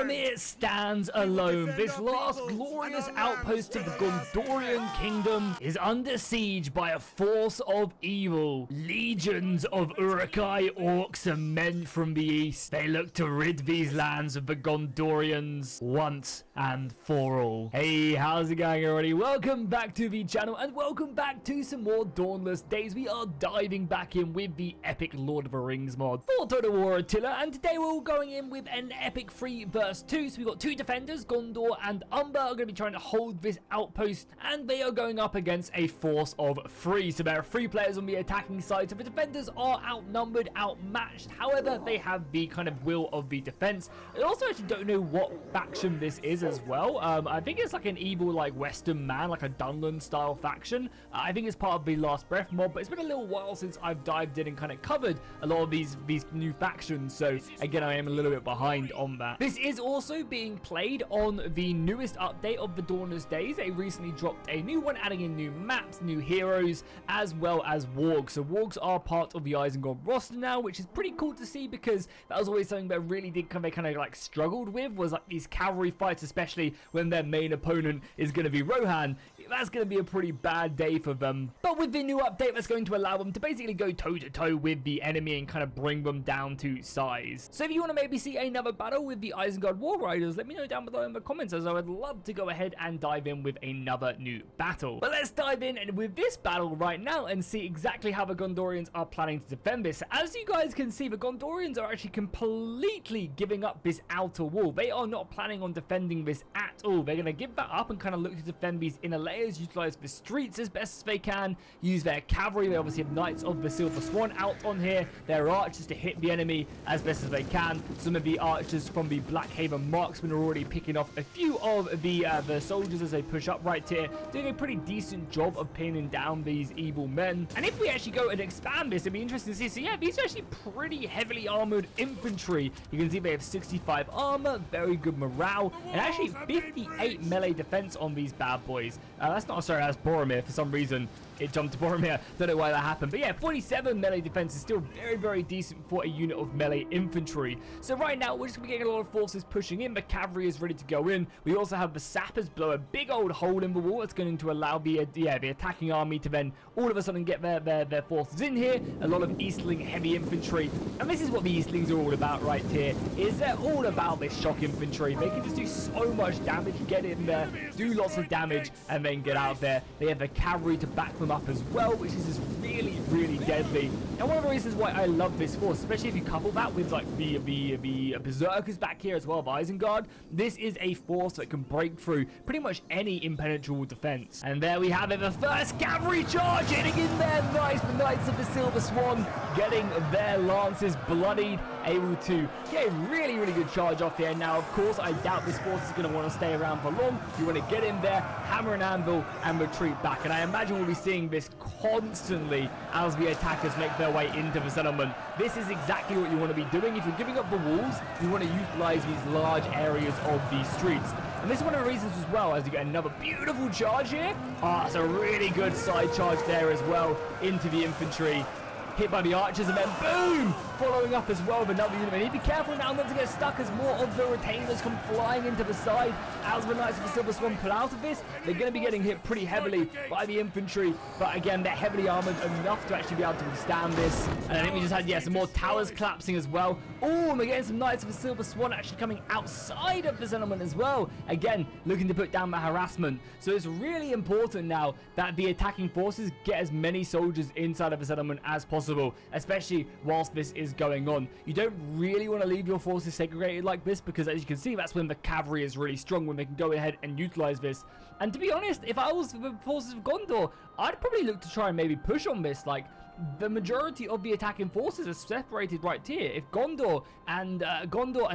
Boromir stands alone. This last glorious outpost of the Gondorian kingdom is under siege by a force of evil. Legions of Uruk-hai orcs and men from the east. They look to rid these lands of the Gondorians once and for all. Hey, how's it going, everybody? Welcome back to the channel and welcome back to some more Dawnless Days. We are diving back in with the epic Lord of the Rings mod for Total War Attila, and today we're all going in with an epic 3 vs 2. So we've got two defenders, Gondor and Umber, are going to be trying to hold this outpost, and they are going up against a force of 3. So there are 3 players on the attacking side, so the defenders are outnumbered, outmatched. However, they have the kind of will of the defense. I also actually don't know what faction this is as well. I think it's like an evil, like Western man, like a Dunland style faction. I think it's part of the Last Breath mod, but it's been a little while since I've dived in and kind of covered a lot of these new factions. So again, I am a little bit behind on that. This is also being played on the newest update of the Dawnless Days. They recently dropped a new one, adding in new maps, new heroes, as well as wargs. So wargs are part of the Isengard roster now, which is pretty cool to see, because that was always something that really did kind of like struggled with, was like these cavalry fights, especially when their main opponent is going to be Rohan. That's going to be a pretty bad day for them. But with the new update, that's going to allow them to basically go toe-to-toe with the enemy and kind of bring them down to size. So if you want to maybe see another battle with the Isengard War Riders, let me know down below in the comments, as I would love to go ahead and dive in with another new battle. But let's dive in and with this battle right now and see exactly how the Gondorians are planning to defend this. As you guys can see, the Gondorians are actually completely giving up this outer wall. They are not planning on defending this at all. They're going to give that up and kind of look to defend these inner layers, utilize the streets as best as they can, use their cavalry. They obviously have Knights of the Silver Swan out on here, their archers to hit the enemy as best as they can. Some of the archers from the Blackhaven marksmen are already picking off a few of the soldiers as they push up right here, doing a pretty decent job of pinning down these evil men. And if we actually go and expand this, it'd be interesting to see. So yeah, these are actually pretty heavily armored infantry. You can see they have 65 armor, very good morale, and actually 58 melee defense on these bad boys. That's Boromir. For some reason it jumped to Boromir. Don't know why that happened. But yeah, 47 melee defense is still very, very decent for a unit of melee infantry. So right now, we're just going to be getting a lot of forces pushing in. The cavalry is ready to go in. We also have the sappers blow a big old hole in the wall. It's going to allow the attacking army to then all of a sudden get their forces in here. A lot of Eastling heavy infantry. And this is what the Eastlings are all about right here, is they're all about this shock infantry. They can just do so much damage, get in there, do lots of damage, and then get out there. They have the cavalry to back them up as well, which is just really, really deadly. And one of the reasons why I love this force, especially if you couple that with like the berserkers back here as well of Isengard, this is a force that can break through pretty much any impenetrable defense. And there we have it, the first cavalry charge hitting in there. Nice, the Knights of the Silver Swan getting their lances bloodied, able to get a really, really good charge off here. Now, of course, I doubt this force is going to want to stay around for long. You want to get in there, hammer and anvil, and retreat back. And I imagine we'll be seeing this constantly as the attackers make their way into the settlement. This is exactly what you want to be doing. If you're giving up the walls, you want to utilize these large areas of these streets. And this is one of the reasons as well, as you get another beautiful charge here. It's a really good side charge there as well into the infantry. Hit by the archers, and then boom! Following up as well with another unit. They need to be careful now not to get stuck as more of the retainers come flying into the side. As the Knights of the Silver Swan pull out of this, they're going to be getting hit pretty heavily by the infantry. But again, they're heavily armored enough to actually be able to withstand this. And I think we just had, some more towers collapsing as well. Oh, and we're getting some Knights of the Silver Swan actually coming outside of the settlement as well. Again, looking to put down the harassment. So it's really important now that the attacking forces get as many soldiers inside of the settlement as possible, especially whilst this is going on. You don't really want to leave your forces segregated like this, because as you can see, that's when the cavalry is really strong, when they can go ahead and utilize this. And to be honest, if I was the forces of Gondor, I'd probably look to try and maybe push on this. Like, the majority of the attacking forces are separated right here. If Gondor and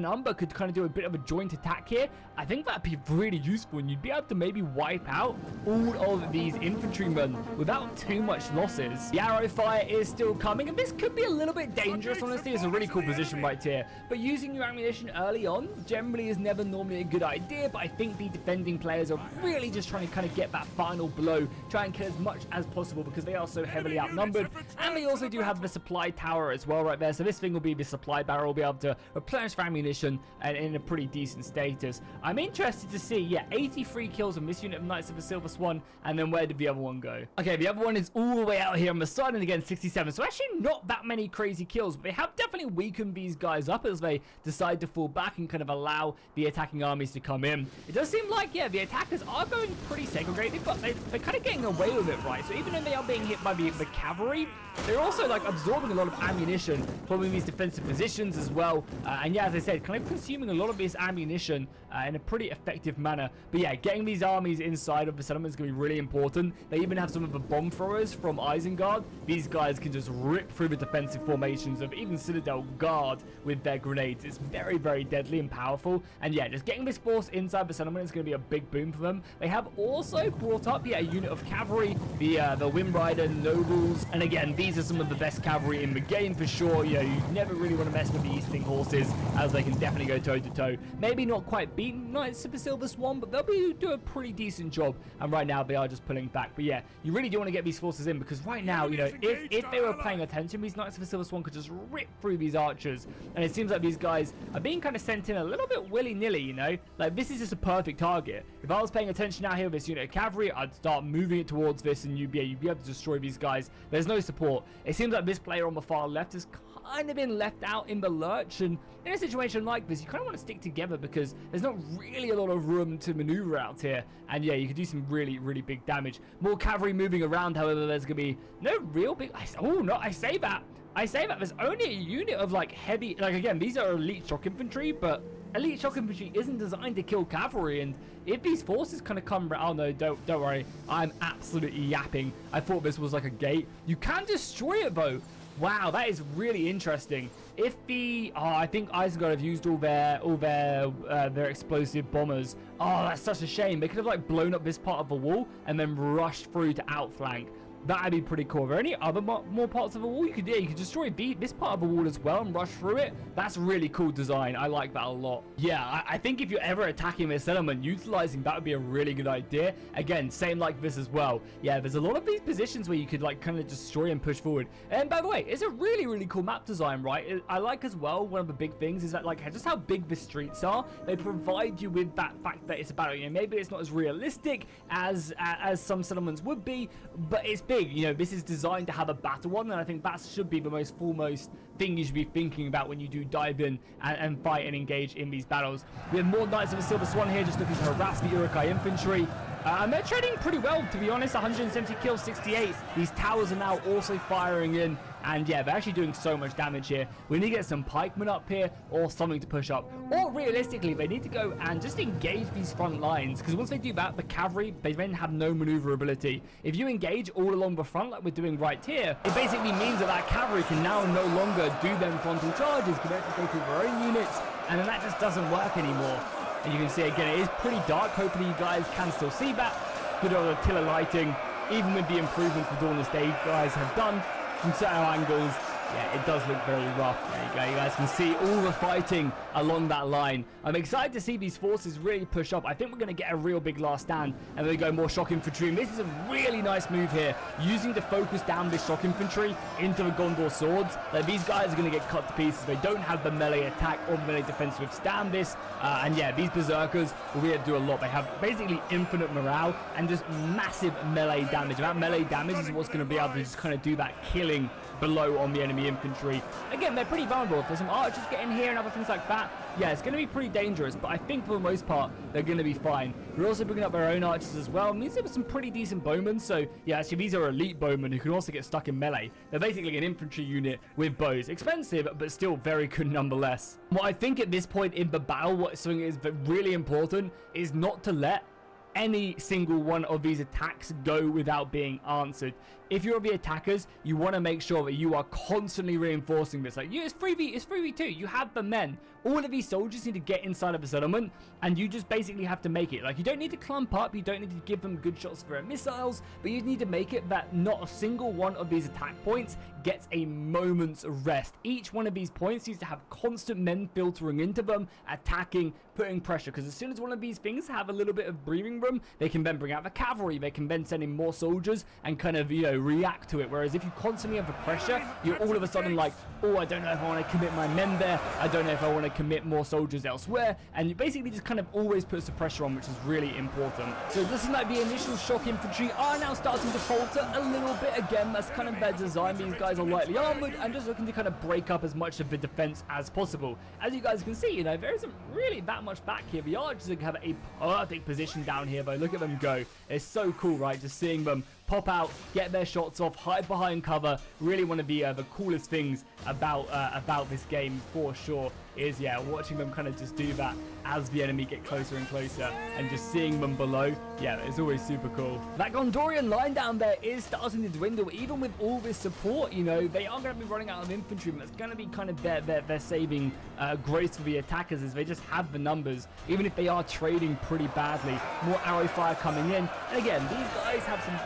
Umber could kind of do a bit of a joint attack here, I think that'd be really useful, and you'd be able to maybe wipe out all of these infantrymen without too much losses. The arrow fire is still coming, and this could be a little bit dangerous. Honestly, it's a really cool position right here, but using your ammunition early on generally is never normally a good idea. But I think the defending players are really just trying to kind of get that final blow, try and kill as much as possible, because they are so heavily outnumbered. And they also do have the supply tower as well right there. So this thing will be the supply barrel, will be able to replenish ammunition and in a pretty decent status. I'm interested to see, yeah, 83 kills on this unit of Knights of the Silver Swan. And then where did the other one go? Okay, the other one is all the way out here on the side, and again 67. So actually not that many crazy kills, but they have definitely weakened these guys up as they decide to fall back and kind of allow the attacking armies to come in. It does seem like, yeah, the attackers are going pretty segregated, but they're kind of getting away with it, right? So even though they are being hit by the cavalry, they're also like absorbing a lot of ammunition from these defensive positions as well. And yeah, as I said, kind of consuming a lot of this ammunition in a pretty effective manner. But yeah, getting these armies inside of the settlement is going to be really important. They even have some of the bomb throwers from Isengard. These guys can just rip through the defensive formations of even Citadel Guard with their grenades. It's very, very deadly and powerful. And yeah, just getting this force inside the settlement is going to be a big boom for them. They have also brought up, yeah, a unit of cavalry, the Windrider Nobles. And again, these are some of the best cavalry in the game for sure. You know, you never really want to mess with the Eastling horses, as they can definitely go toe-to-toe. Maybe not quite beat Knights of the Silver Swan, but they'll do a pretty decent job. And right now, they are just pulling back. But yeah, you really do want to get these forces in, because right now, you know, if they were paying attention, these Knights of the Silver Swan could just rip through these archers. And it seems like these guys are being kind of sent in a little bit willy-nilly, you know? Like, this is just a perfect target. If I was paying attention out here with this unit of cavalry, I'd start moving it towards this, and you'd be able to destroy these guys. There's no support. It seems like this player on the far left has kind of been left out in the lurch, and in a situation like this, you kind of want to stick together, because there's not really a lot of room to maneuver out here. And yeah, you could do some really, really big damage. More cavalry moving around, however, there's going to be no real big... I say that. There's only a unit of, like, heavy... Like, again, these are elite shock infantry, but elite shock infantry isn't designed to kill cavalry. And if these forces kind of come... Oh, no, don't worry. I'm absolutely yapping. I thought this was, like, a gate. You can destroy it, though. Wow, that is really interesting. If the... Oh, I think Isengard have used all their explosive bombers. Oh, that's such a shame. They could have, like, blown up this part of the wall and then rushed through to outflank. That'd be pretty cool. Are there any other more parts of the wall you could do? You could destroy this part of the wall as well and rush through it. That's really cool design. I like that a lot. Yeah, I think if you're ever attacking this settlement, utilizing that would be a really good idea. Again, same like this as well. Yeah, there's a lot of these positions where you could like kind of destroy and push forward. And by the way, it's a really, really cool map design, right? I like as well, one of the big things is that like just how big the streets are. They provide you with that fact that it's a battle. You know, maybe it's not as realistic as some settlements would be, but it's big. You know, this is designed to have a battle one, and I think that should be the most foremost thing you should be thinking about when you do dive in and fight and engage in these battles. We have more Knights of the Silver Swan here just looking to harass the Uruk-hai infantry. And they're trading pretty well, to be honest. 170 kills, 68. These towers are now also firing in. And yeah, they're actually doing so much damage here. We need to get some pikemen up here or something to push up. Or realistically, they need to go and just engage these front lines. Because once they do that, the cavalry, they then have no maneuverability. If you engage all along the front like we're doing right here, it basically means that cavalry can now no longer do them frontal charges. Can actually go through their own units. And then that just doesn't work anymore. And you can see again, it is pretty dark. Hopefully you guys can still see that. Good old artillery lighting. Even with the improvements the Dawn of Day guys have done from certain angles, yeah, it does look very rough. There you go. You guys can see all the fighting along that line. I'm excited to see these forces really push up. I think we're going to get a real big last stand, and then go more shock infantry. And this is a really nice move here, using to focus down this shock infantry into the Gondor swords. Like, these guys are going to get cut to pieces. They don't have the melee attack or melee defense to withstand this. And yeah, these berserkers will be able to do a lot. They have basically infinite morale and just massive melee damage. That melee damage is what's going to be able to just kind of do that killing below on the enemy infantry. Again, they're pretty vulnerable. If there's some archers getting here and other things like that, yeah, it's going to be pretty dangerous, but I think for the most part, they're going to be fine. We're also bringing up their own archers as well. These are some pretty decent bowmen, so yeah, actually these are elite bowmen who can also get stuck in melee. They're basically an infantry unit with bows. Expensive, but still very good nonetheless. What I think at this point in the battle, what something is really important is not to let any single one of these attacks go without being answered. If you're the attackers, you want to make sure that you are constantly reinforcing this. Like, it's 3v2. You have the men. All of these soldiers need to get inside of the settlement, and you just basically have to make it. Like, you don't need to clump up. You don't need to give them good shots for their missiles, but you need to make it that not a single one of these attack points gets a moment's rest. Each one of these points needs to have constant men filtering into them, attacking, putting pressure, because as soon as one of these things have a little bit of breathing room, they can then bring out the cavalry. They can then send in more soldiers and kind of, you know, know, react to it. Whereas if you constantly have the pressure, you're all of a sudden like, oh, I don't know if I want to commit my men there. I don't know if I want to commit more soldiers elsewhere. And you basically just kind of always puts the pressure on, which is really important. So it looks like the initial shock infantry are now starting to falter a little bit again. That's kind of their design. These guys are lightly armored and just looking to kind of break up as much of the defense as possible. As you guys can see, you know, there isn't really that much back here. The archers have a perfect position down here, though. Look at them go. It's so cool, right? Just seeing them pop out, get their shots off, hide behind cover. Really one of the coolest things about this game for sure is, yeah, watching them kind of just do that as the enemy get closer and closer, and just seeing them below. Yeah, it's always super cool. That Gondorian line down there is starting to dwindle. Even with all this support, you know, they are going to be running out of infantry, but it's going to be kind of their saving grace for the attackers, as they just have the numbers, even if they are trading pretty badly. More arrow fire coming in, and again, these guys have some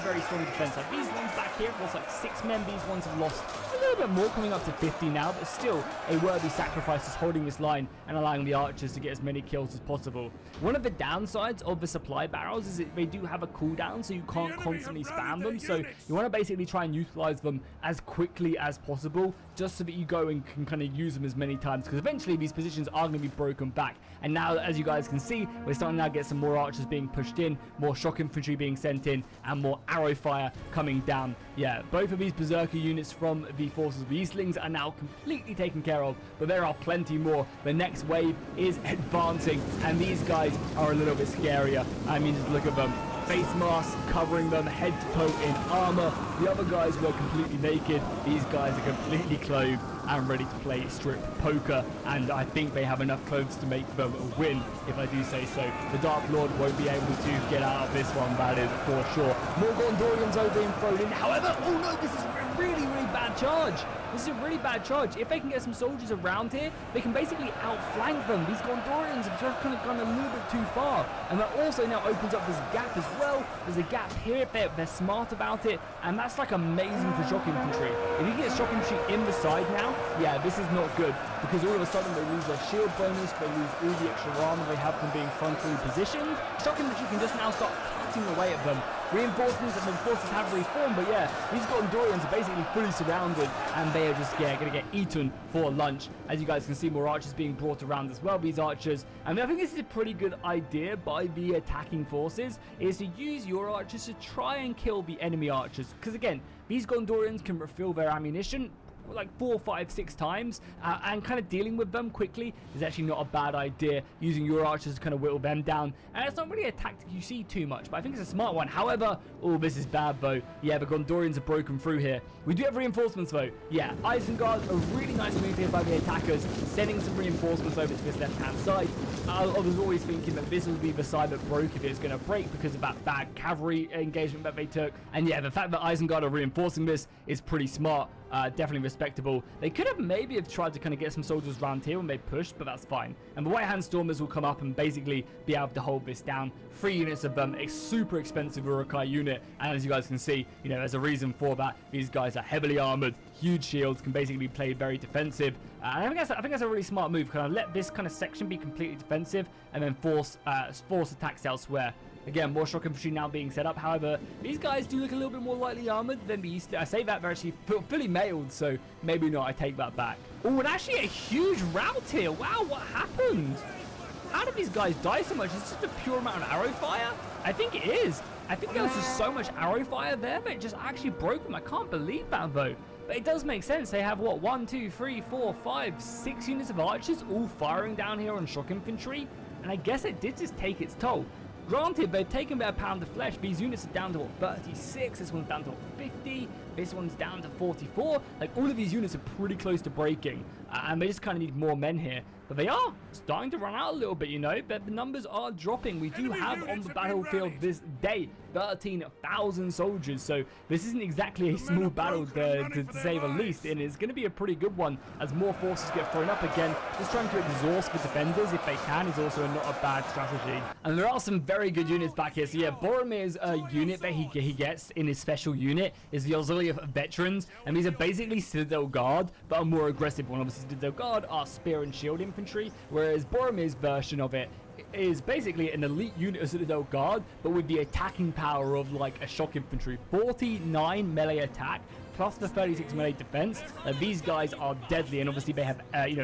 very strong defense. Like these ones back here, it was like 6 men. These ones have lost a little bit more, coming up to 50 now, but still a worthy sacrifice is holding this line and allowing the archers to get as many kills as possible. One of the downsides of the supply barrels is that they do have a cooldown, so you can't constantly spam them. So you want to basically try and utilize them as quickly as possible, just so that you go and can kind of use them as many times, because eventually these positions are going to be broken back. And now, as you guys can see, we're starting to now get some more archers being pushed in, more shock infantry being sent in, and more arrow fire coming down. Yeah, both of these berserker units from the forces of the Eastlings are now completely taken care of, but there are plenty more. The next wave is advancing, and these guys are a little bit scarier. I mean, just look at them. Face masks covering them head to toe in armor. The other guys were completely naked. These guys are completely clothed and ready to play strip poker, and I think they have enough clothes to make them win, if I do say so. The Dark Lord won't be able to get out of this one, that is for sure. More Gondorians are being thrown in. However, oh no, this is a really bad charge. This is a really bad charge. If they can get some soldiers around here, they can basically outflank them. These Gondorians have just kind of gone a little bit too far. And that also now opens up this gap as well. There's a gap here if they're smart about it. And that's like amazing for shock infantry. If you get shock infantry in the side now, yeah, this is not good. Because all of a sudden they lose their shield bonus, they lose all the extra armor they have from being frontally positioned. Shock infantry can just now start cutting away at them. Reinforcements and the forces have reformed, but yeah, these Gondorians are basically fully surrounded, and they are just, yeah, going to get eaten for lunch. As you guys can see, more archers being brought around as well, these archers. And I think this is a pretty good idea by the attacking forces, is to use your archers to try and kill the enemy archers. Because again, these Gondorians can refill their ammunition like 4, 5, 6 times, and kind of dealing with them quickly is actually not a bad idea, using your archers to kind of whittle them down. And it's not really a tactic you see too much, but I think it's a smart one. However, oh, this is bad though. Yeah, the Gondorians are broken through here. We do have reinforcements though. Yeah, Isengard, a really nice move here by the attackers, sending some reinforcements over to this left-hand side. I was always thinking that this would be the side that broke if it's going to break, because of that bad cavalry engagement that they took. And yeah, the fact that Isengard are reinforcing this is pretty smart. Definitely respectable. They could have maybe have tried to kind of get some soldiers around here when they pushed, but that's fine. And the White Hand Stormers will come up and basically be able to hold this down. 3 units of them, a super expensive Urukai unit, and as you guys can see, you know, there's a reason for that. These guys are heavily armored, huge shields, can basically play very defensive. And I think that's a really smart move. Kind of let this kind of section be completely defensive, and then force attacks elsewhere. Again, more shock infantry now being set up. However, these guys do look a little bit more lightly armored than the East. I say that they're actually fully mailed, so maybe not. I take that back. Oh, and actually a huge rout here. Wow, what happened? How did these guys die so much? Is this just a pure amount of arrow fire? I think it is. I think there was just so much arrow fire there that it just actually broke them. I can't believe that, though. But it does make sense. They have, what, 1, 2, 3, 4, 5, 6 units of archers all firing down here on shock infantry. And I guess it did just take its toll. Granted, they've taken their pound of flesh. These units are down to, what, 36. This one's down to, what, 50. This one's down to 44. Like, all of these units are pretty close to breaking. And they just kind of need more men here. But they are starting to run out a little bit, you know. But the numbers are dropping. We do have on the battlefield this day 13,000 soldiers. So this isn't exactly a small battle to say the least. And it's going to be a pretty good one as more forces get thrown up again. Just trying to exhaust the defenders if they can is also not a bad strategy. And there are some very good units back here. So yeah, Boromir's unit that he gets in his special unit is the Auxilia of Veterans. And these are basically Citadel Guard, but a more aggressive one. Obviously, Citadel Guard are spear and shield infantry, whereas Boromir's version of it is basically an elite unit of Citadel Guard, but with the attacking power of like a shock infantry. 49 melee attack, plus the 36 melee defense. These guys are deadly, and obviously they have,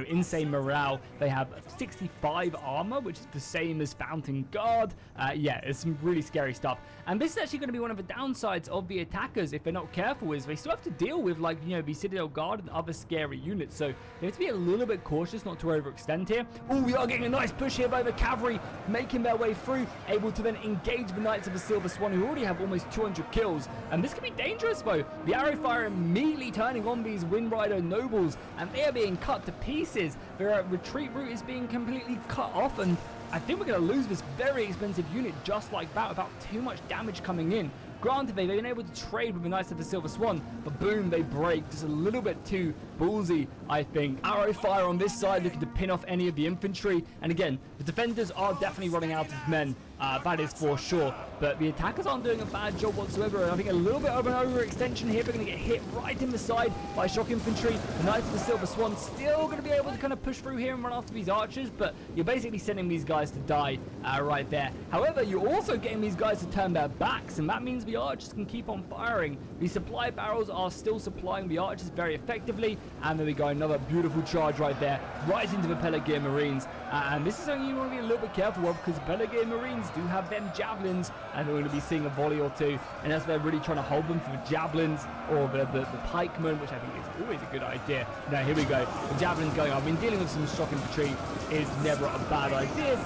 insane morale. They have 65 armor, which is the same as Fountain Guard. Yeah, it's some really scary stuff. And this is actually going to be one of the downsides of the attackers, if they're not careful, is they still have to deal with, like, the Citadel Guard and other scary units. So they have to be a little bit cautious not to overextend here. Oh, we are getting a nice push here by the cavalry, making their way through, able to then engage the Knights of the Silver Swan, who already have almost 200 kills. And this could be dangerous, though. The arrow fire immediately turning on these Wind Rider nobles, and they are being cut to pieces. Their retreat route is being completely cut off, and I think we're going to lose this very expensive unit just like that without too much damage coming in. Granted, they've been able to trade with the Knights of the Silver Swan, but boom, they break. Just a little bit too ballsy, I think. Arrow fire on this side, looking to pin off any of the infantry. And again, the defenders are definitely running out of men. That is for sure. But the attackers aren't doing a bad job whatsoever. And I think a little bit of an overextension here. They're going to get hit right in the side by shock infantry. The Knights of the Silver Swan still going to be able to kind of push through here and run after these archers. But you're basically sending these guys to die right there. However, you're also getting these guys to turn their backs. And that means the archers can keep on firing. The supply barrels are still supplying the archers very effectively. And there we go. Another beautiful charge right there. Right into the Pelagian Marines. And this is something you want to be a little bit careful of, because the Pelagian Marines do have them javelins, and we're going to be seeing a volley or two, and that's where they're really trying to hold them for the javelins or the pikemen, which I think is always a good idea. Now here we go, the javelins going on. I mean, dealing with some shock infantry is never a bad idea.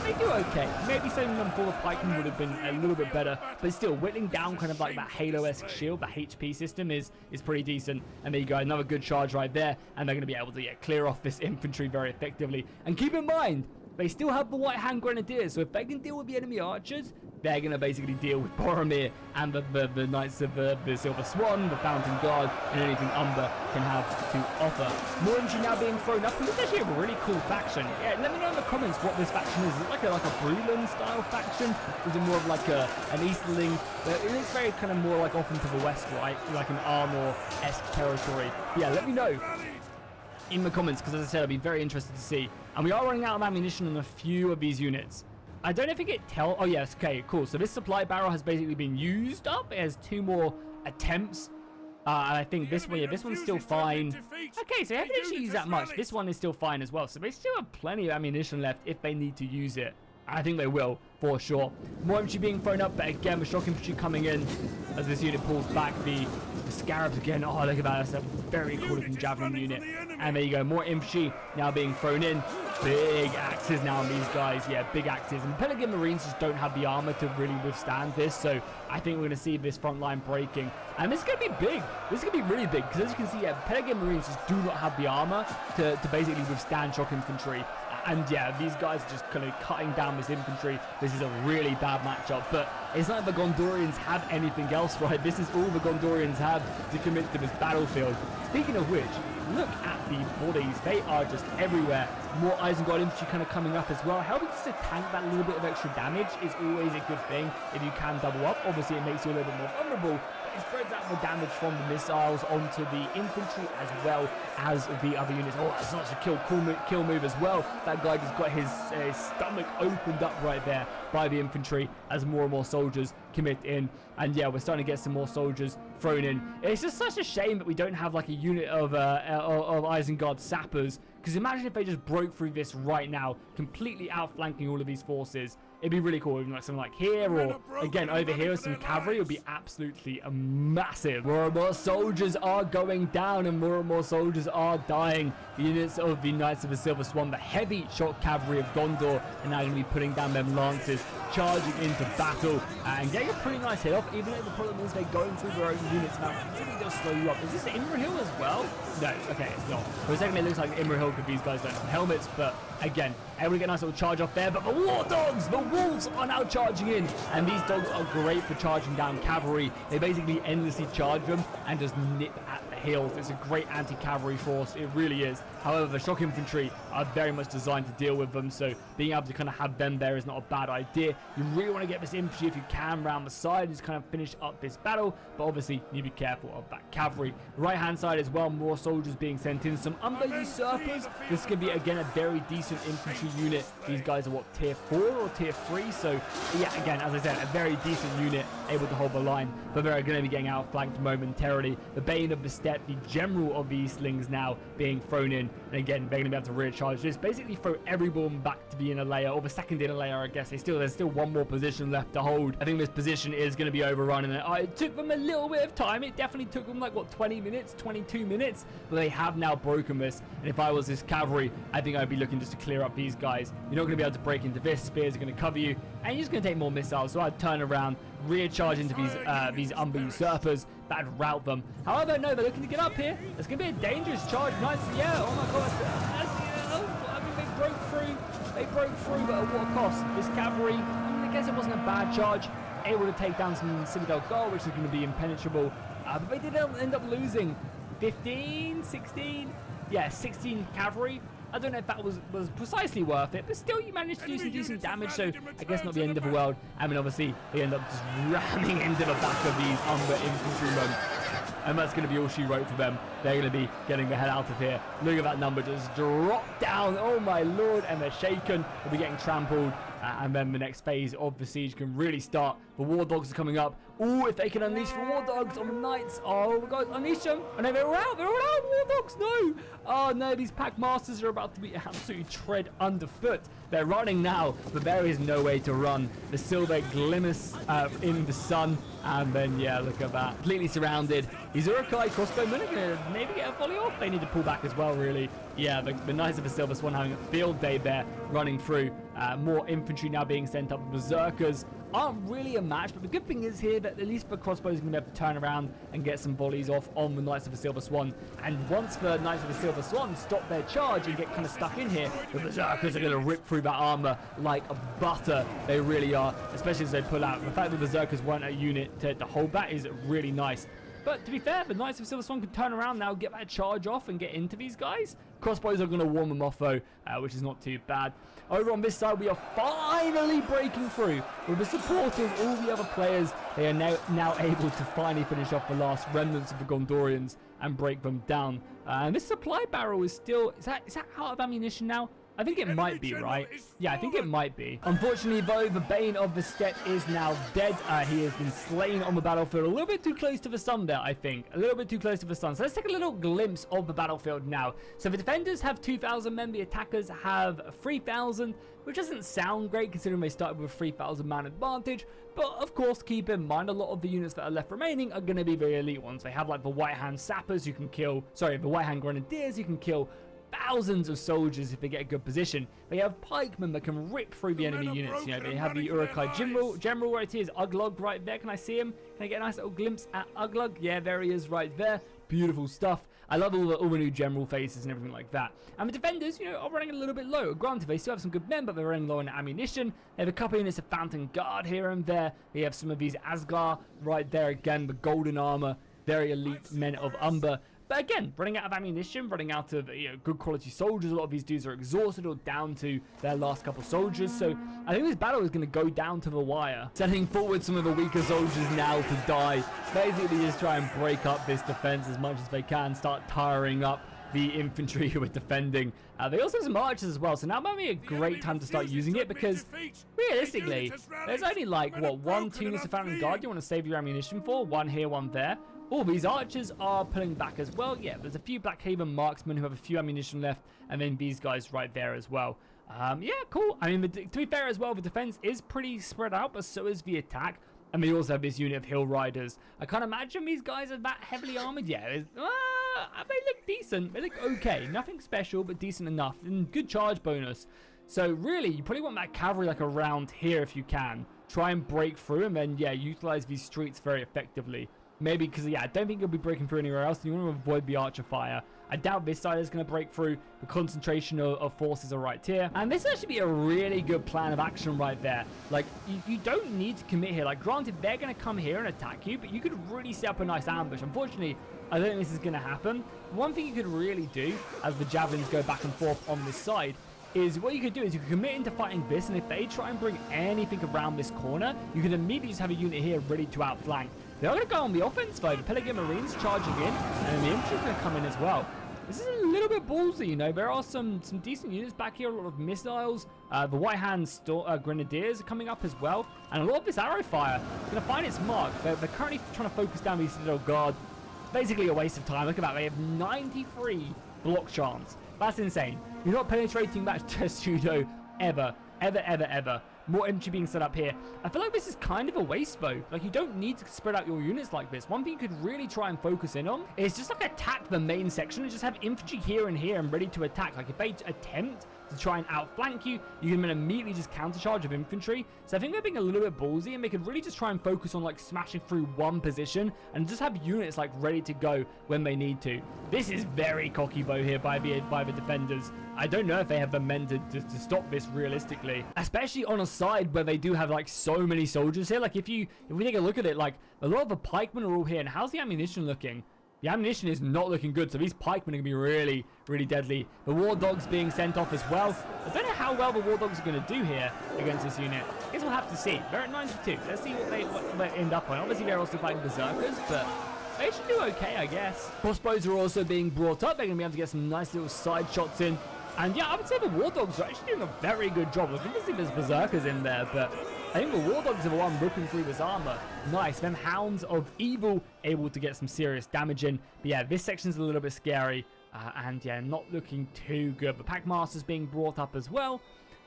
They do okay. Maybe saving them for the pikemen would have been a little bit better, but still, whittling down kind of like that Halo-esque shield, the HP system is pretty decent. And there you go, another good charge right there, and they're going to be able to clear off this infantry very effectively. And keep in mind, they still have the White Hand Grenadiers, so if they can deal with the enemy archers, they're going to basically deal with Boromir and the Knights of the Silver Swan, the Fountain Guard, and anything Umber can have to offer. More infantry now being thrown up, and this is actually a really cool faction. Yeah, let me know in the comments what this faction is. Is it like a Bruland style faction? Is it more of like an Easterling? It looks very kind of more like off into the west, right? Like an Armor-esque territory. Yeah, let me know in the comments, because as I said, I'd be very interested to see. And we are running out of ammunition on a few of these units. I don't know if it can oh yes, okay, cool. So this supply barrel has basically been used up. It has 2 more attempts. And I think this one, yeah, this one's still fine. Okay, so they haven't actually used that much. This one is still fine as well. So they still have plenty of ammunition left if they need to use it. I think they will, for sure. More infantry being thrown up, but again, with shock infantry coming in as this unit pulls back. The scarabs again. Oh, look at that. That's a very cool looking javelin unit. And there you go. More infantry now being thrown in. Big axes now on these guys. Yeah, big axes. And Pelagian Marines just don't have the armor to really withstand this. So I think we're going to see this front line breaking. And this is going to be big. This is going to be really big. Because as you can see, yeah, Pelagian Marines just do not have the armor to basically withstand shock infantry. And yeah, these guys are just kind of cutting down this infantry. This is a really bad matchup, but it's not like the Gondorians have anything else, right? This is all the Gondorians have to commit to this battlefield. Speaking of which, look at the bodies. They are just everywhere. More Isengard infantry kind of coming up as well. Helping just to tank that little bit of extra damage is always a good thing if you can double up. Obviously, it makes you a little bit more vulnerable. It spreads out the damage from the missiles onto the infantry as well as the other units. Oh, that's such a kill move as well. That guy just got his stomach opened up right there by the infantry as more and more soldiers commit in. And yeah, we're starting to get some more soldiers thrown in. It's just such a shame that we don't have like a unit of Isengard sappers. Because imagine if they just broke through this right now, completely outflanking all of these forces. It'd be really cool, even like something like here, or again over here with some cavalry. It would be absolutely massive. More and more soldiers are going down, and more soldiers are dying. The units of the Knights of the Silver Swan, the heavy shock cavalry of Gondor, are now going to be putting down them lances, charging into battle, and getting a pretty nice hit off. Even though the problem is they're going through their own units now, it really does slow you up. Is this Imrahil as well? No, okay, it's not. For a second, it looks like Imrahil because these guys don't have helmets, but again, able to get a nice little charge off there. But the war dogs, the wolves are now charging in, and these dogs are great for charging down cavalry. They basically endlessly charge them and just nip at the heels. It's a great anti-cavalry force, it really is. However, the shock infantry are very much designed to deal with them, so being able to kind of have them there is not a bad idea. You really want to get this infantry if you can around the side and just kind of finish up this battle, but obviously you need to be careful of that cavalry. Right hand side as well, more soldiers being sent in, some Umber usurpers. This could be again a very decent infantry unit. These guys are what, tier 4 or tier 3, so yeah, again, as I said, a very decent unit able to hold the line, but they're going to be getting outflanked momentarily. The Bane of the Steppe, the general of the Eastlings now being thrown in, and again, they're going to be able to rear charge this, basically throw everyone back to the inner layer, or the second inner layer, I guess. There's still one more position left to hold. I think this position is going to be overrun, and it took them a little bit of time. It definitely took them like, what, 20 minutes, 22 minutes, but they have now broken this, and if I was this cavalry, I think I'd be looking just to clear up these guys. You're not going to be able to break into this. Spears are going to cover you, and you're just going to take more missiles, so I'd turn around, rear charge into these Umber usurpers. That'd rout them. However, no, they're looking to get up here. It's going to be a dangerous charge. Nice, yeah, oh my god, I mean, they broke through, but at what cost? This cavalry, I mean, I guess it wasn't a bad charge, able to take down some Citadel guard, which is going to be impenetrable, but they did end up losing 15, 16, yeah, 16 cavalry. I don't know if that was precisely worth it, but still you managed to do some decent damage, so I guess not the end of the world. I mean, obviously, they end up just ramming into the back of these Umber infantrymen, and that's going to be all she wrote for them. They're going to be getting the hell out of here. Look at that number just drop down, oh my lord, and they're shaken. They'll be getting trampled, and then the next phase of the siege can really start. The War Dogs are coming up. Oh, if they can unleash the War Dogs on the Knights. Oh, my God, unleash them. Oh, no, they're all out, War Dogs, no. Oh, no, these Pack Masters are about to be absolutely tread underfoot. They're running now, but there is no way to run. The silver glimmers in the sun, and then, yeah, look at that. Completely surrounded. These Urukai crossbowmen are going to maybe get a volley off. They need to pull back as well, really. Yeah, the Knights of the Silver Swan having a field day there, running through. More infantry now being sent up. Berserkers aren't really a match, but the good thing is here that at least the crossbows are going to be able to turn around and get some volleys off on the Knights of the Silver Swan. And once the Knights of the Silver Swan stop their charge and get kind of stuck in here, the Berserkers are going to rip through that armor like butter. They really are, especially as they pull out. The fact that the Berserkers weren't a unit to hold that is really nice. But to be fair, the Knights of Silver Swan can turn around now, get that charge off and get into these guys. Crossbows are going to warm them off though, which is not too bad. Over on this side, we are finally breaking through. With the support of all the other players, they are now able to finally finish off the last remnants of the Gondorians and break them down. And this supply barrel is still... Is that out of ammunition now? I think it might be, right? Yeah, I think it might be. Unfortunately, though, the Bane of the Steppe is now dead. He has been slain on the battlefield. A little bit too close to the sun there, I think. A little bit too close to the sun. So let's take a little glimpse of the battlefield now. So the defenders have 2,000 men. The attackers have 3,000, which doesn't sound great considering they started with a 3,000 man advantage. But of course, keep in mind, a lot of the units that are left remaining are going to be the elite ones. They have like the White Hand Sappers you can kill. Sorry, the White Hand Grenadiers you can kill. Thousands of soldiers if they get a good position. They have pikemen that can rip through the enemy units. You know, they have the Urukai general right here is Uglug right there. Can I see him? Can I get a nice little glimpse at Uglug? Yeah, there he is right there. Beautiful stuff. I love all the new general faces and everything like that. And the defenders, you know, are running a little bit low. Granted, they still have some good men, but they're running low on ammunition. They have a couple units of Fountain Guard here and there. They have some of these Asgar right there again, the golden armor. Very elite men of Umber. But again, running out of ammunition, running out of good quality soldiers. A lot of these dudes are exhausted or down to their last couple soldiers. So I think this battle is going to go down to the wire. Sending forward some of the weaker soldiers now to die. Basically just try and break up this defense as much as they can. Start tiring up the infantry who are defending. They also have some archers as well. So now might be a great time to start using it because realistically, there's only like, what, 1-2 units of Fountain Guard you want to save your ammunition for. One here, one there. All these archers are pulling back as well. Yeah, there's a few Blackhaven marksmen who have a few ammunition left, and then these guys right there as well. Yeah, cool. I mean, to be fair as well, the defense is pretty spread out, but so is the attack. And we also have this unit of Hill Riders. I can't imagine these guys are that heavily armored. Yeah, they look decent. They look okay. Nothing special, but decent enough. And good charge bonus. So really, you probably want that cavalry like around here if you can. Try and break through and then, yeah, utilize these streets very effectively. Maybe because, yeah, I don't think you'll be breaking through anywhere else. You want to avoid the archer fire. I doubt this side is going to break through. The concentration of forces are right here. And this actually be a really good plan of action right there. Like, you don't need to commit here. Like, granted, they're going to come here and attack you, but you could really set up a nice ambush. Unfortunately, I don't think this is going to happen. One thing you could really do, as the javelins go back and forth on this side, is what you could do is you could commit into fighting this, and if they try and bring anything around this corner, you can immediately just have a unit here ready to outflank. They're going to go on the offense though. The Pelican Marines charging in, and the infantry are going to come in as well. This is a little bit ballsy, you know. There are some decent units back here, a lot of missiles. The White Hand Grenadiers are coming up as well, and a lot of this arrow fire is going to find its mark. They're currently trying to focus down these Citadel Guard. Basically a waste of time. Look at that, they have 93 block chance. That's insane. You're not penetrating that pseudo ever. More infantry being set up here. I feel like this is kind of a waste though. Like, you don't need to spread out your units like this. One thing you could really try and focus in on is just like attack the main section and just have infantry here and here and ready to attack. Like, if they attempt to try and outflank you, you can immediately just countercharge of infantry. So I think they're being a little bit ballsy, and they could really just try and focus on like smashing through one position and just have units like ready to go when they need to. This is very cocky though here by the defenders. I don't know if they have the men to stop this realistically, especially on a side where they do have like so many soldiers here. Like, if we take a look at it, like a lot of the pikemen are all here. And how's the ammunition looking? The ammunition is not looking good, so these pikemen are going to be really, really deadly. The war dogs being sent off as well. I don't know how well the war dogs are going to do here against this unit. I guess we'll have to see. They're at 92. Let's see what they end up on. Obviously, they're also fighting berserkers, but they should do okay, I guess. Crossbows are also being brought up. They're going to be able to get some nice little side shots in. And yeah, I would say the War Dogs are actually doing a very good job. I think there's berserkers in there, but I think the War Dogs are the one ripping through this armor. Nice. Them Hounds of Evil able to get some serious damage in. But yeah, this section's a little bit scary. And yeah, not looking too good. The Packmaster's being brought up as well.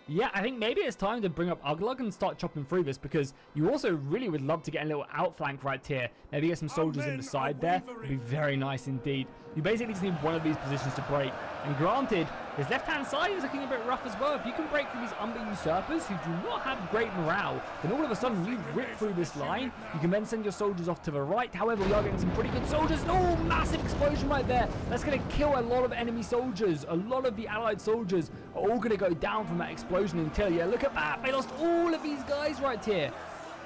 Yeah, I think maybe it's time to bring up Uglug and start chopping through this, because you also really would love to get a little outflank right here. Maybe get some soldiers in the side there. Would be very nice indeed. You basically just need one of these positions to break. And granted, his left-hand side is looking a bit rough as well. If you can break through these Umber Usurpers who do not have great morale, then all of a sudden you rip through this line. You can then send your soldiers off to the right. However, we are getting some pretty good soldiers. Oh, massive explosion right there. That's going to kill a lot of enemy soldiers. A lot of the allied soldiers are all going to go down from that explosion until, yeah, look at that. They lost all of these guys right here.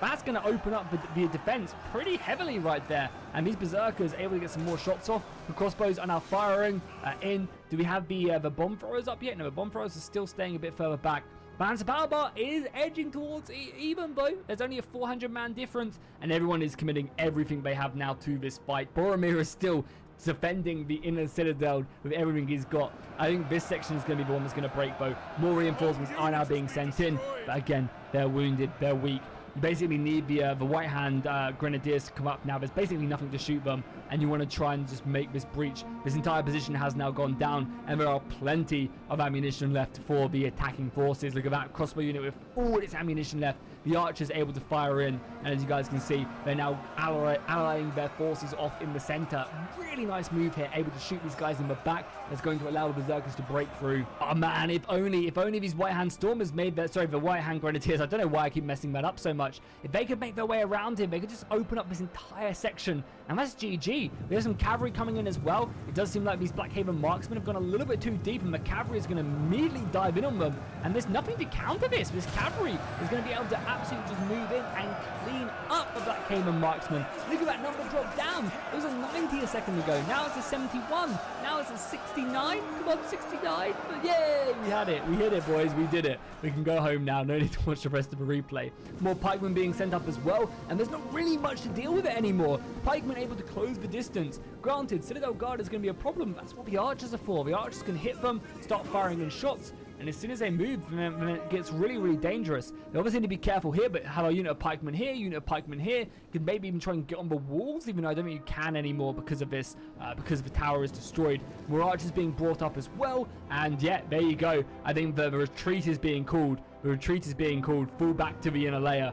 That's going to open up the defense pretty heavily right there. And these berserkers are able to get some more shots off. The crossbows are now firing in. Do we have the bomb throwers up yet? No, the bomb throwers are still staying a bit further back. Panzer Power Bar is edging towards even though there's only a 400-man difference. And everyone is committing everything they have now to this fight. Boromir is still defending the inner citadel with everything he's got. I think this section is going to be the one that's going to break though. More reinforcements are now being sent in. But again, they're wounded. They're weak. You basically need the White Hand Grenadiers to come up now. There's basically nothing to shoot them, and you want to try and just make this breach. This entire position has now gone down, and there are plenty of ammunition left for the attacking forces. Look at that crossbow unit with all its ammunition left. The archers able to fire in, and as you guys can see, they're now allying their forces off in the center. Really nice move here, able to shoot these guys in the back. That's going to allow the berserkers to break through. Oh man, if only these White Hand Stormers made that. Sorry, the White Hand Grenadiers. I don't know why I keep messing that up so much. If they could make their way around him, they could just open up this entire section, and that's GG. We have some cavalry coming in as well. It does seem like these Blackhaven marksmen have gone a little bit too deep, and the cavalry is going to immediately dive in on them. And there's nothing to counter this. This cavalry is going to be able to absolutely just move in and clean up the Blackhaven marksmen. Look at that number drop down. It was a 90 a second ago. Now it's a 71. Now it's a 69. Come on, 69. Yay! We had it. We hit it, boys. We did it. We can go home now. No need to watch the rest of the replay. More pikemen being sent up as well, and there's not really much to deal with it anymore. Pikemen able to close the distance. Granted, Citadel Guard is going to be a problem. That's what the archers are for. The archers can hit them, start firing in shots, and as soon as they move, then it gets really, really dangerous. They obviously need to be careful here, but have a unit of pikemen here, unit of pikemen here. You could maybe even try and get on the walls, even though I don't think you can anymore because of this, because the tower is destroyed. More archers being brought up as well, and yeah, there you go. I think the retreat is being called. The retreat is being called. Fall back to the inner layer.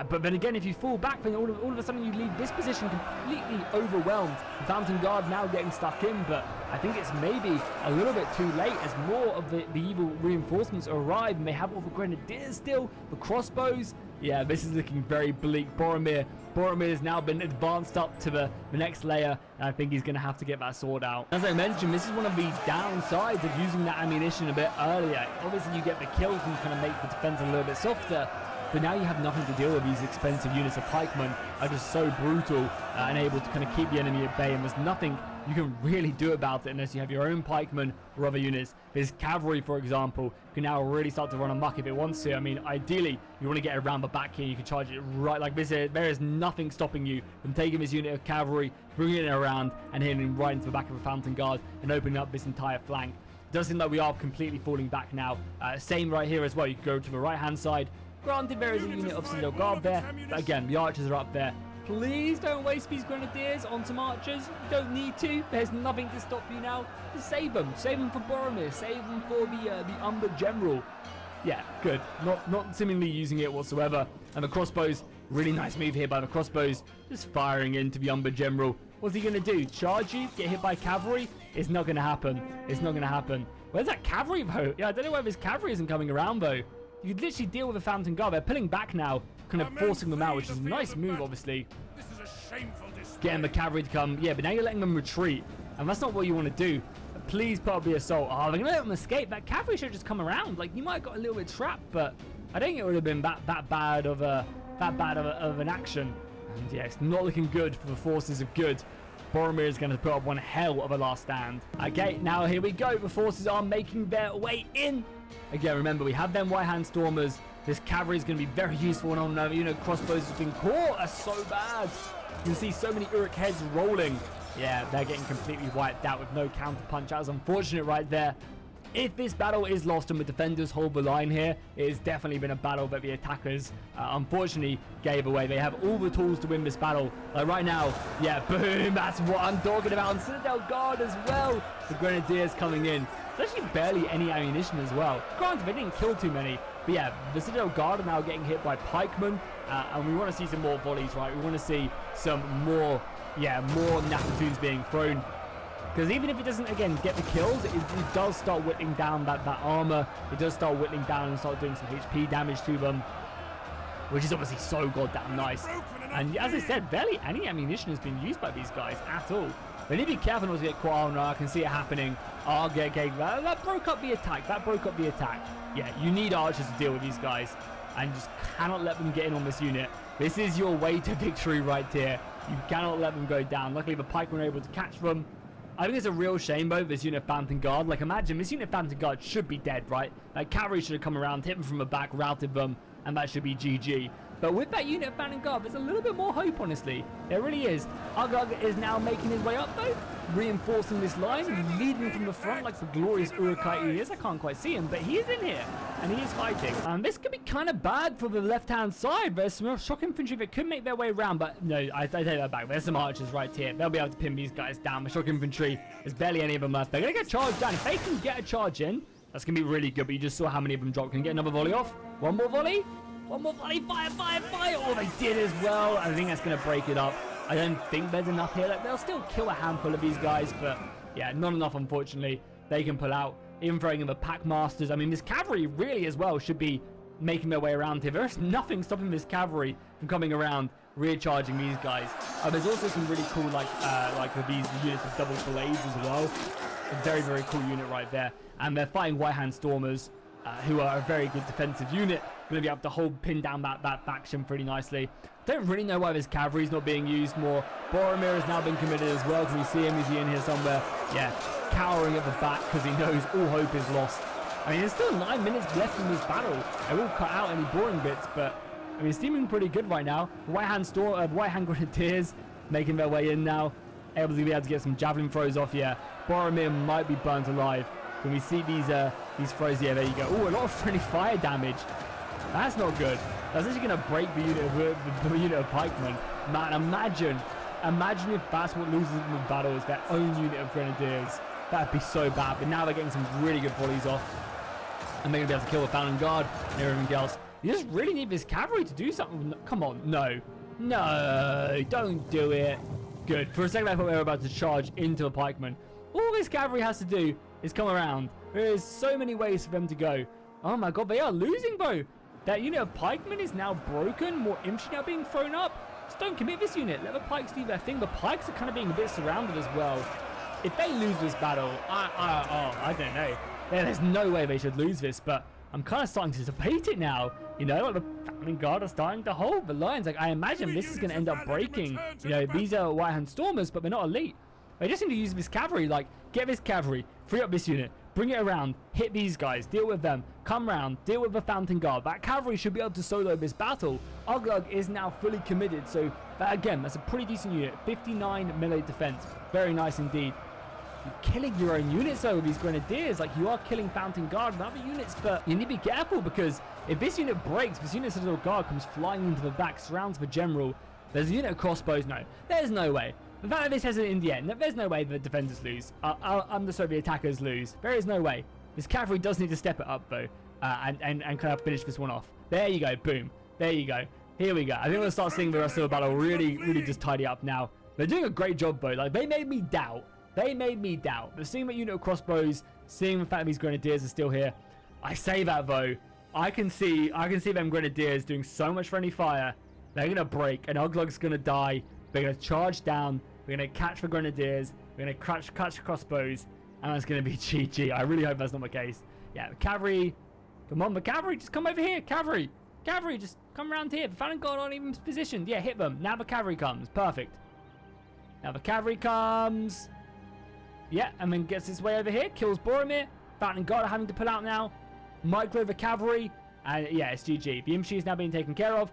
But then again, if you fall back, then all of a sudden you leave this position completely overwhelmed. The Fountain Guard now getting stuck in, but I think it's maybe a little bit too late as more of the evil reinforcements arrive, and they have all the grenadiers still, the crossbows. Yeah, this is looking very bleak. Boromir has now been advanced up to the next layer, and I think he's going to have to get that sword out. As I mentioned, this is one of the downsides of using that ammunition a bit earlier. Obviously, you get the kills and kind of make the defense a little bit softer, but now you have nothing to deal with. These expensive units of pikemen are just so brutal and able to kind of keep the enemy at bay, and there's nothing you can really do about it unless you have your own pikemen or other units. This cavalry, for example, can now really start to run amok if it wants to. I mean, ideally, you want to get around the back here. You can charge it right like this. There is nothing stopping you from taking this unit of cavalry, bringing it around, and hitting right into the back of the Fountain Guard and opening up this entire flank. It does seem like we are completely falling back now. Same right here as well. You can go to the right-hand side. Granted, there is a unit of Citadel Guard there, but again, the archers are up there. Please don't waste these grenadiers on some archers. You don't need to. There's nothing to stop you now. Just save them. Save them for Boromir. Save them for the Umber General. Yeah, good. Not seemingly using it whatsoever. And the crossbows, really nice move here by the crossbows. Just firing into the Umber General. What's he going to do? Charge you? Get hit by cavalry? It's not going to happen. It's not going to happen. Where's that cavalry, though? Yeah, I don't know why this cavalry isn't coming around, though. You could literally deal with the Fountain Guard. They're pulling back now, kind of forcing them out, which is a nice move, obviously. This is a shameful display. Getting the cavalry to come. Yeah, but now you're letting them retreat, and that's not what you want to do. Please put up the assault. Oh, they're going to let them escape. That cavalry should just come around. Like, you might have got a little bit trapped, but I don't think it would have been that bad of an action. And yeah, it's not looking good for the forces of good. Boromir is going to put up one hell of a last stand. Okay, now here we go. The forces are making their way in. Again, remember, we have them right-hand stormers. This cavalry is going to be very useful on another unit. Crossbows has been caught. That's so bad. You can see so many Uruk heads rolling. Yeah, they're getting completely wiped out with no counter punch. That was unfortunate right there. If this battle is lost and the defenders hold the line here, it has definitely been a battle that the attackers unfortunately gave away. They have all the tools to win this battle. Like right now, yeah, boom, that's what I'm talking about. And Citadel Guard as well. The Grenadiers coming in. There's actually barely any ammunition as well. Granted, they didn't kill too many. But yeah, the Citadel Guard are now getting hit by pikemen. And we want to see some more volleys, right? We want to see some more, more Napatoons being thrown. Because even if it doesn't, again, get the kills, it does start whittling down that armor. It does start whittling down and start doing some HP damage to them, which is obviously so goddamn nice. And as I said, barely any ammunition has been used by these guys at all. They need to be careful not to get caught. Oh no, I can see it happening. Oh, okay, that broke up the attack. That broke up the attack. Yeah, you need archers to deal with these guys, and just cannot let them get in on this unit. This is your way to victory right here. You cannot let them go down. Luckily, the pikemen were able to catch them. I think it's a real shame, though, this unit of Fountain Guard. Like, imagine, this unit of Fountain Guard should be dead, right? Like, cavalry should have come around, hit them from the back, routed them, and that should be GG. But with that unit of Fountain Guard, there's a little bit more hope, honestly. There really is. Ugg is now making his way up, though, reinforcing this line, leading from the front like the glorious Uruk-hai he is. I can't quite see him, but he is in here, and he is fighting. And this could be kind of bad for the left-hand side. There's some shock infantry that could make their way around, but no, I take that back. There's some archers right here. They'll be able to pin these guys down. The shock infantry, there's barely any of them left. They're going to get charged down. If they can get a charge in, that's going to be really good, but you just saw how many of them dropped. Can you get another volley off? One more volley? One more volley, fire, fire, fire! Oh, they did as well. I think that's going to break it up. I don't think there's enough here. Like, they'll still kill a handful of these guys, but yeah, not enough, unfortunately. They can pull out. Even throwing in the Packmasters. I mean, this cavalry really as well should be making their way around here. There's nothing stopping this cavalry from coming around, recharging these guys. There's also some really cool, like these units with double blades as well. A very, very cool unit right there. And they're fighting right-hand stormers, who are a very good defensive unit. Going to be able to hold, pin down that faction pretty nicely. Don't really know why this cavalry is not being used more. Boromir has now been committed as well. Can we see him? Is he in here somewhere? Yeah, cowering at the back because he knows all hope is lost. I mean, there's still 9 minutes left in this battle. I will cut out any boring bits, but I mean, it's seeming pretty good right now. Right-hand Grenadiers making their way in now. Able to be able to get some javelin throws off. Yeah, Boromir might be burnt alive. Can we see these throws? Yeah, there you go. Oh, a lot of friendly fire damage. That's not good. That's actually going to break the unit of pikemen. Man, imagine if that's what loses them in battle is their own unit of grenadiers. That'd be so bad. But now they're getting some really good volleys off, and they're going to be able to kill the Fountain Guard and everything else. You just really need this cavalry to do something. Come on, no. No, don't do it. Good. For a second, I thought we were about to charge into a pikeman. All this cavalry has to do is come around. There is so many ways for them to go. Oh my god, they are losing, bro. That unit of pikemen is now broken. More infantry now being thrown up. Just don't commit this unit. Let the pikes do their thing. The pikes are kind of being a bit surrounded as well. If they lose this battle, I don't know. There's no way they should lose this, but I'm kind of starting to debate it now. You know, like the Founding Guard are starting to hold the lines. Like, I imagine this is going to end up breaking. You know, these are White-Hand Stormers, but they're not elite. They just need to use this cavalry. Like, get this cavalry, free up this unit, bring it around, hit these guys, deal with them, come round, deal with the Fountain Guard. That cavalry should be able to solo this battle. Uglug is now fully committed, so that, again, that's a pretty decent unit. 59 melee defense. Very nice indeed. You're killing your own units though with these grenadiers. Like, you are killing Fountain Guard and other units, but you need to be careful because if this unit breaks, this unit Citadel Guard comes flying into the back, surrounds the general. There's a unit of crossbows. No, there's no way. The fact that this has it in the end, there's no way the defenders lose. The attackers lose. There is no way. This cavalry does need to step it up though, and kind of finish this one off. There you go, boom. There you go. Here we go. I think we'll start seeing the rest of the battle really just tidy up now. They're doing a great job though. Like, they made me doubt. They made me doubt. But seeing that unit of crossbows, seeing the fact that these grenadiers are still here, I say that though, I can see them grenadiers doing so much friendly fire. They're gonna break, and Uglug's gonna die. They're gonna charge down. We're gonna catch the grenadiers. We're gonna catch crossbows, and it's gonna be GG. I really hope that's not the case. Yeah, the cavalry. Come on, the cavalry, just come over here. Cavalry, just come around here. The Fountain Guard aren't even positioned. Yeah, hit them. Now the cavalry comes. Perfect. Now the cavalry comes. Yeah, and then gets his way over here, kills Boromir. Fountain Guard are having to pull out now. Micro the cavalry, and yeah, it's GG. The infantry is now being taken care of.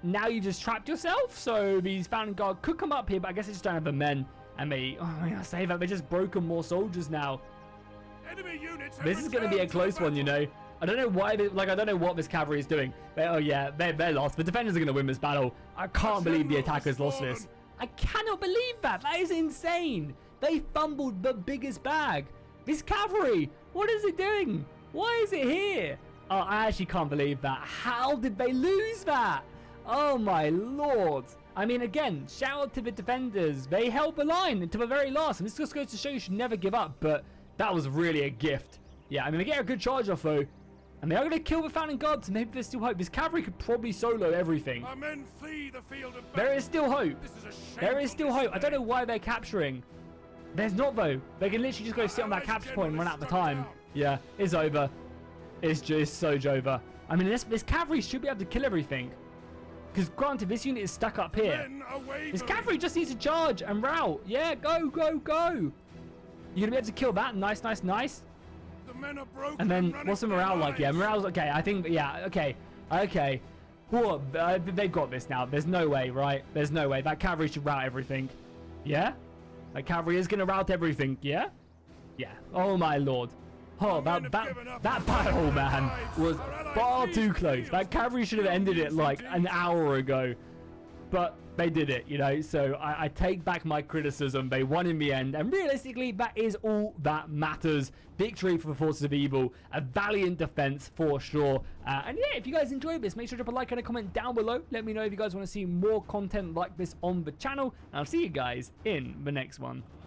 Now you've just trapped yourself, so these Fountain Guard could come up here, but I guess they just don't have the men. And they, I say that, they just broken more soldiers now. Enemy units This is going to be a close one, you know. I don't know why, I don't know what this cavalry is doing. They're lost. The defenders are going to win this battle. I can't believe the attackers lost this. I cannot believe that. That is insane. They fumbled the biggest bag. This cavalry, what is it doing? Why is it here? Oh, I actually can't believe that. How did they lose that? Oh my lord. I mean, again, shout out to the defenders. They held the line until the very last. And this just goes to show you should never give up. But that was really a gift. Yeah, I mean, they get a good charge off though. And they are going to kill the Fountain Guard, so maybe there's still hope. This cavalry could probably solo everything. Our men flee the field of battle. There is still hope. This is a There is still hope. I don't know why they're capturing. There's not though. They can literally just go sit on that capture point and run out the time. Yeah, it's over. It's just so over. I mean, this cavalry should be able to kill everything. Because granted, this unit is stuck up here. This cavalry just needs to charge and rout. Yeah, go, go, go. You're going to be able to kill that. Nice, nice, nice. The men are broken. And then, what's the morale like? Yeah, morale's okay. I think, yeah, okay. Okay. Whoa, they've got this now. There's no way, right? There's no way. That cavalry should rout everything. Yeah? That cavalry is going to rout everything. Yeah? Yeah. Oh, my lord. Oh, that battle, man, was far too close. That cavalry should have ended it like an hour ago. But they did it, you know, so I take back my criticism. They won in the end, and realistically, that is all that matters. Victory for the forces of evil, a valiant defense for sure. And yeah, if you guys enjoyed this, make sure to drop a like and a comment down below. Let me know if you guys want to see more content like this on the channel, and I'll see you guys in the next one.